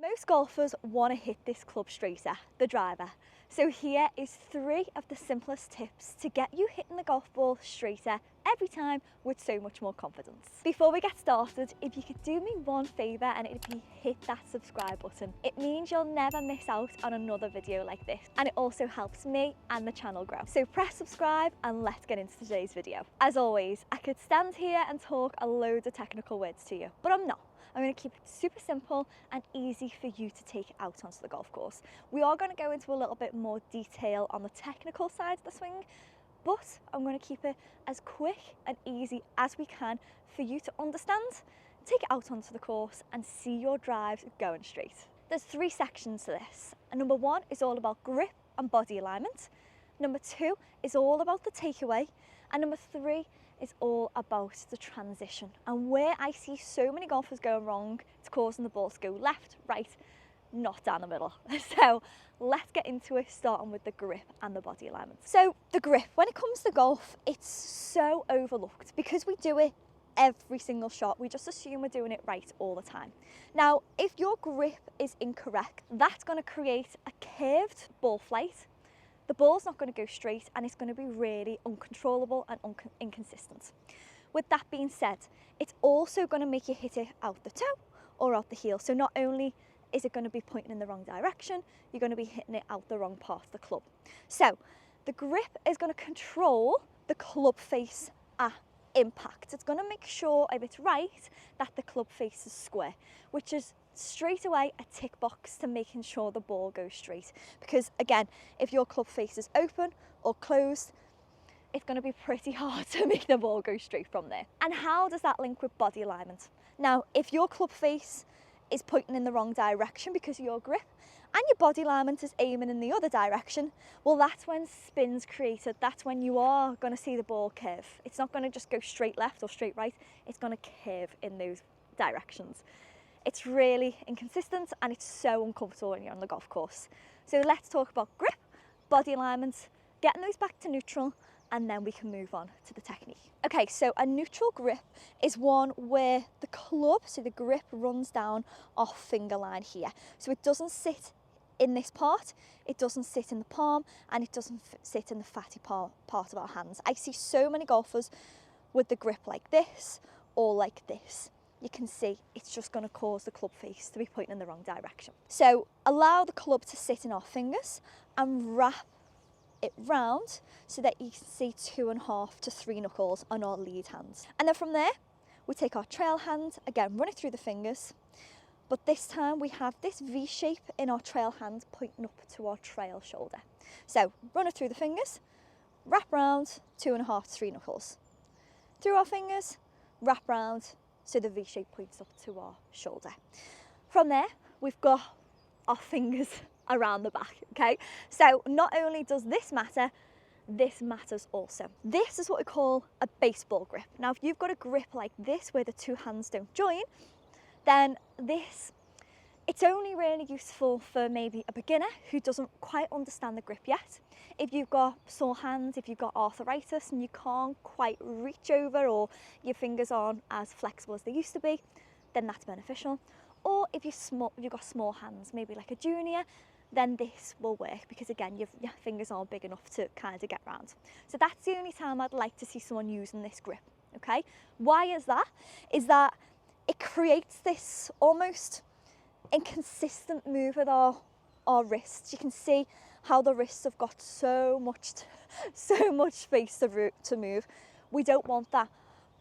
Most golfers want to hit this club straighter, the driver. So here is 3 of the simplest tips to get you hitting the golf ball straighter every time with so much more confidence. Before we get started, if you could do me one favour and it'd be hit that subscribe button. It means you'll never miss out on another video like this, and it also helps me and the channel grow. So press subscribe and let's get into today's video. As always, I could stand here and talk a load of technical words to you, but I'm not. I'm going to keep it super simple and easy for you to take out onto the golf course. We are going to go into a little bit more detail on the technical side of the swing, but I'm going to keep it as quick and easy as we can for you to understand, take it out onto the course and see your drives going straight. There's 3 sections to this. And number 1 is all about grip and body alignment. Number 2 is all about the takeaway. And number 3 is all about the transition, and where I see so many golfers going wrong, it's causing the ball to go left, right, not down the middle. So let's get into it, starting with the grip and the body alignment. So the grip, when it comes to golf, it's so overlooked because we do it every single shot. We just assume we're doing it right all the time. Now, if your grip is incorrect, that's going to create a curved ball flight. The ball's not going to go straight and it's going to be really uncontrollable and inconsistent. With that being said, it's also going to make you hit it out the toe or out the heel. So not only is it going to be pointing in the wrong direction, you're going to be hitting it out the wrong part of the club. So the grip is going to control the club face at impact. It's going to make sure, if it's right, that the club face is square, which is straight away a tick box to making sure the ball goes straight. Because again, if your club face is open or closed, it's going to be pretty hard to make the ball go straight from there. And how does that link with body alignment? Now, if your club face is pointing in the wrong direction because of your grip and your body alignment is aiming in the other direction, well, that's when spin's created. That's when you are going to see the ball curve. It's not going to just go straight left or straight right. It's going to curve in those directions. It's really inconsistent and it's so uncomfortable when you're on the golf course. So let's talk about grip, body alignment, getting those back to neutral, and then we can move on to the technique. Okay, so a neutral grip is one where the club, so the grip runs down off finger line here. So it doesn't sit in this part, it doesn't sit in the palm, and it doesn't sit in the fatty part of our hands. I see so many golfers with the grip like this or like this. You can see it's just going to cause the club face to be pointing in the wrong direction. So allow the club to sit in our fingers and wrap it round so that you can see 2.5 to 3 knuckles on our lead hand. And then from there, we take our trail hand, again, run it through the fingers, but this time we have this V shape in our trail hand pointing up to our trail shoulder. So run it through the fingers, wrap round, 2.5 to 3 knuckles. Through our fingers, wrap round, so the V shape points up to our shoulder. From there, we've got our fingers around the back, okay? So not only does this matter, this matters also. This is what we call a baseball grip. Now, if you've got a grip like this where the 2 hands don't join, then it's only really useful for maybe a beginner who doesn't quite understand the grip yet. If you've got sore hands, if you've got arthritis and you can't quite reach over, or your fingers aren't as flexible as they used to be, then that's beneficial. Or if you've got small hands, maybe like a junior, then this will work because again, your fingers aren't big enough to kind of get round. So that's the only time I'd like to see someone using this grip, okay? Why is that? Is that it creates this almost inconsistent move with our wrists. You can see how the wrists have got so much space to move. We don't want that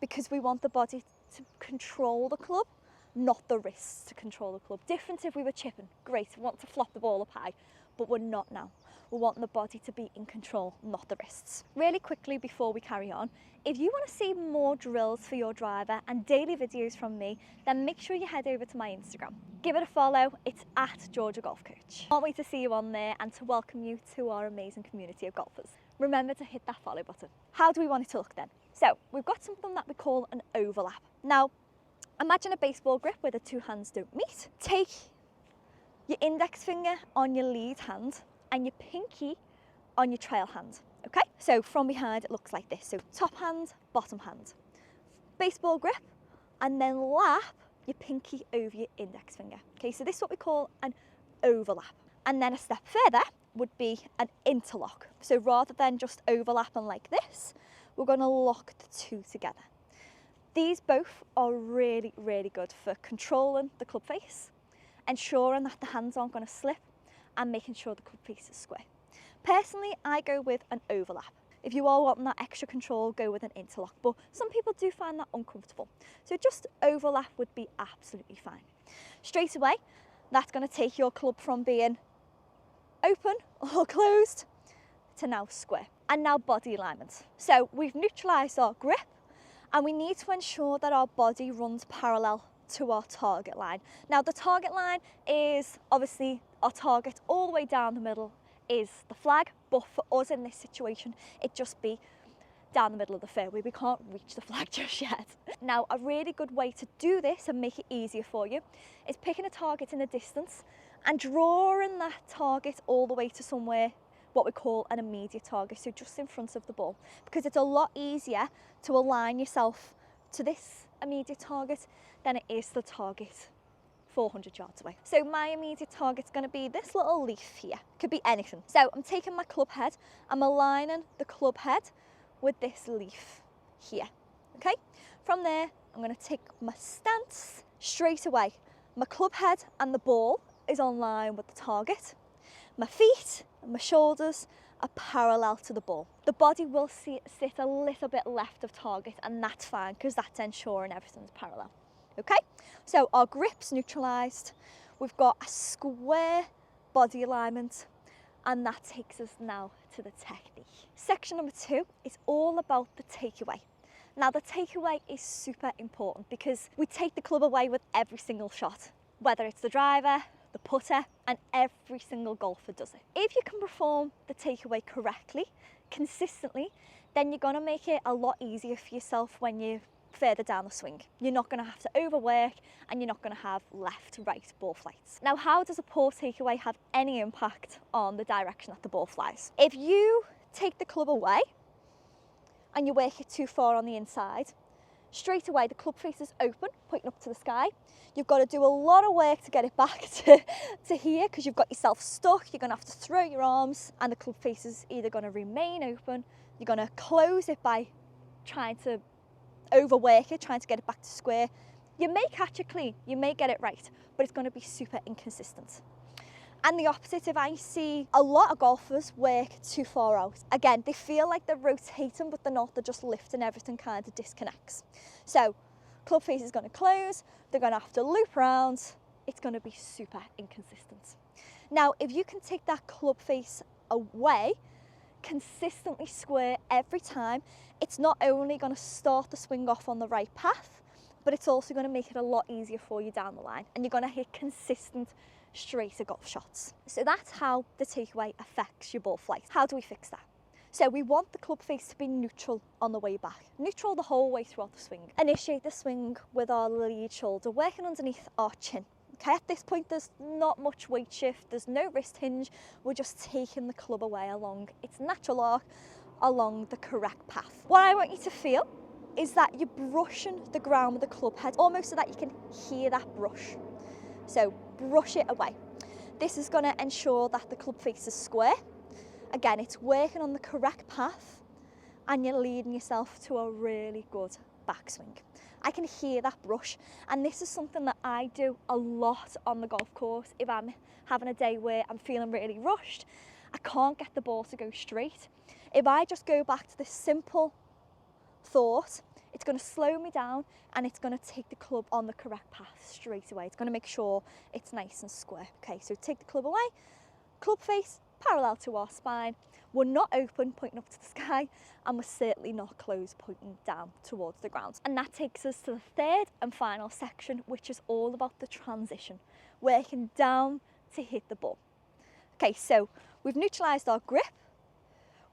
because we want the body to control the club, not the wrists to control the club. Different if we were chipping, great, we want to flop the ball up high, but we're not now. We want the body to be in control, not the wrists. Really quickly before we carry on, if you want to see more drills for your driver and daily videos from me, then make sure you head over to my Instagram. Give it a follow, it's at Georgia Golf Coach. Can't wait to see you on there and to welcome you to our amazing community of golfers. Remember to hit that follow button. How do we want it to look then? So we've got something that we call an overlap. Now, imagine a baseball grip where the 2 hands don't meet. Take your index finger on your lead hand and your pinky on your trail hand, okay? So from behind it looks like this. So top hand, bottom hand. Baseball grip, and then lap your pinky over your index finger. Okay, so this is what we call an overlap. And then a step further would be an interlock. So rather than just overlapping like this, we're going to lock the two together. These both are really, really good for controlling the club face, ensuring that the hands aren't going to slip, and making sure the club face is square. Personally, I go with an overlap. If you are wanting that extra control, go with an interlock, but some people do find that uncomfortable. So just overlap would be absolutely fine. Straight away, that's going to take your club from being open or closed to now square. And now body alignment. So we've neutralised our grip, and we need to ensure that our body runs parallel to our target line. Now the target line is obviously our target all the way down the middle is the flag, but for us in this situation, it just be down the middle of the fairway. We can't reach the flag just yet. Now, a really good way to do this and make it easier for you is picking a target in the distance and drawing that target all the way to somewhere what we call an immediate target, so just in front of the ball, because it's a lot easier to align yourself to this immediate target than it is the target 400 yards away. So my immediate target's going to be this little leaf here. Could be anything. So I'm taking my club head, I'm aligning the club head with this leaf here. Okay? From there, I'm going to take my stance straight away. My club head and the ball is on line with the target. My feet and my shoulders are parallel to the ball. The body will sit a little bit left of target, and that's fine because that's ensuring everything's parallel. Okay, so our grip's neutralised, we've got a square body alignment, and that takes us now to the technique. Section number 2 is all about the takeaway. Now the takeaway is super important because we take the club away with every single shot, whether it's the driver, the putter, and every single golfer does it. If you can perform the takeaway correctly, consistently, then you're gonna make it a lot easier for yourself when you further down the swing. You're not going to have to overwork, and you're not going to have left-right ball flights. Now, how does a poor takeaway have any impact on the direction that the ball flies? If you take the club away and you work it too far on the inside, straight away the club face is open, pointing up to the sky. You've got to do a lot of work to get it back to here because you've got yourself stuck. You're going to have to throw your arms, and the club face is either going to remain open, you're going to close it by trying to overwork it, trying to get it back to square. You may catch it clean, you may get it right, but it's going to be super inconsistent. And the opposite, if I see a lot of golfers work too far out, again, they feel like they're rotating, but they're not, they're just lifting, everything kind of disconnects. So club face is going to close, they're going to have to loop around, it's going to be super inconsistent. Now, if you can take that club face away, consistently square every time, it's not only going to start the swing off on the right path, but it's also going to make it a lot easier for you down the line, and you're going to hit consistent straighter golf shots. So that's how the takeaway affects your ball flight. How do we fix that? So we want the club face to be neutral on the way back, neutral the whole way throughout the swing. Initiate the swing with our lead shoulder working underneath our chin. Okay, at this point there's not much weight shift, there's no wrist hinge, we're just taking the club away along its natural arc, along the correct path. What I want you to feel is that you're brushing the ground with the club head, almost so that you can hear that brush. So brush it away. This is going to ensure that the club face is square. Again, it's working on the correct path, and you're leading yourself to a really good backswing. I can hear that brush, and this is something that I do a lot on the golf course. If I'm having a day where I'm feeling really rushed, I can't get the ball to go straight. If I just go back to this simple thought, it's going to slow me down, and it's going to take the club on the correct path straight away. It's going to make sure it's nice and square. Okay, so take the club away, club face parallel to our spine. We're not open, pointing up to the sky, and we're certainly not closed, pointing down towards the ground. And that takes us to the third and final section, which is all about the transition, working down to hit the ball. Okay, so we've neutralised our grip,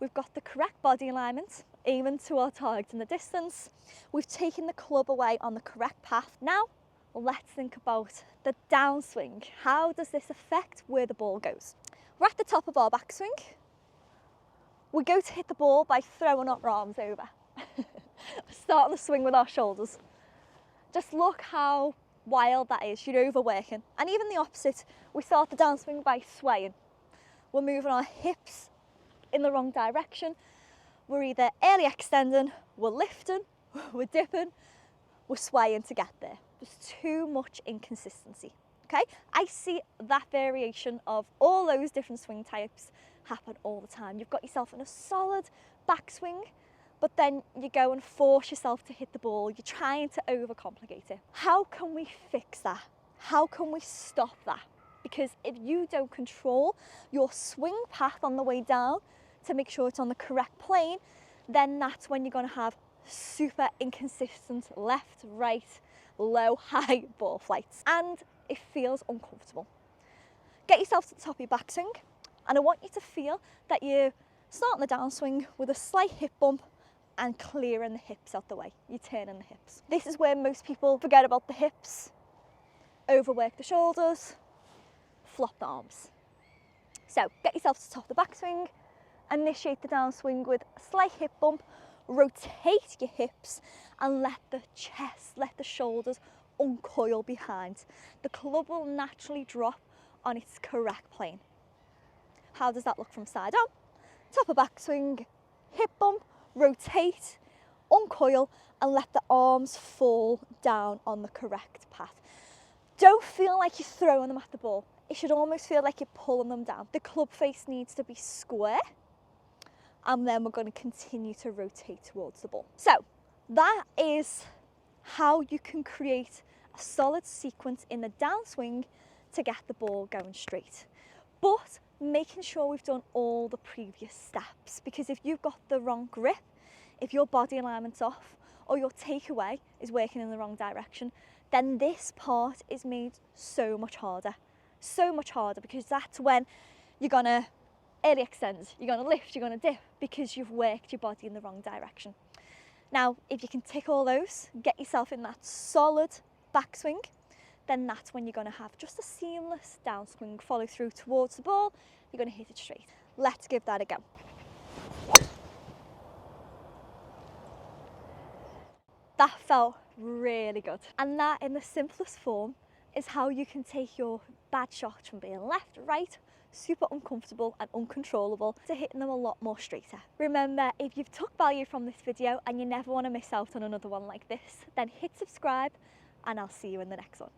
we've got the correct body alignment, aiming to our target in the distance, we've taken the club away on the correct path. Now, let's think about the downswing. How does this affect where the ball goes? We're at the top of our backswing. We go to hit the ball by throwing our arms over. Starting the swing with our shoulders. Just look how wild that is, you're overworking. And even the opposite, we start the downswing by swaying. We're moving our hips in the wrong direction. We're either early extending, we're lifting, we're dipping, we're swaying to get there. There's too much inconsistency, okay? I see that variation of all those different swing types happen all the time. You've got yourself in a solid backswing, but then you go and force yourself to hit the ball. You're trying to overcomplicate it. How can we fix that? How can we stop that? Because if you don't control your swing path on the way down to make sure it's on the correct plane, then that's when you're going to have super inconsistent left, right, low, high ball flights. And it feels uncomfortable. Get yourself to the top of your backswing, and I want you to feel that you're starting the downswing with a slight hip bump and clearing the hips out the way. You're turning the hips. This is where most people forget about the hips, overwork the shoulders, flop the arms. So get yourself to the top of the backswing, initiate the downswing with a slight hip bump, rotate your hips and let the chest, let the shoulders uncoil behind. The club will naturally drop on its correct plane. How does that look from side on? Top of backswing, hip bump, rotate, uncoil and let the arms fall down on the correct path. Don't feel like you're throwing them at the ball. It should almost feel like you're pulling them down. The club face needs to be square, and then we're going to continue to rotate towards the ball. So that is how you can create a solid sequence in the downswing to get the ball going straight. But making sure we've done all the previous steps, because if you've got the wrong grip, if your body alignment's off or your takeaway is working in the wrong direction, then this part is made so much harder, because that's when you're gonna early extend, you're gonna lift, you're gonna dip, because you've worked your body in the wrong direction. Now, if you can tick all those, get yourself in that solid backswing, then that's when you're gonna have just a seamless downswing, follow through towards the ball, you're gonna hit it straight. Let's give that a go. That felt really good. And that, in the simplest form, is how you can take your bad shots from being left, right, super uncomfortable and uncontrollable, to hitting them a lot more straighter. Remember, if you've took value from this video and you never want to miss out on another one like this, then hit subscribe and I'll see you in the next one.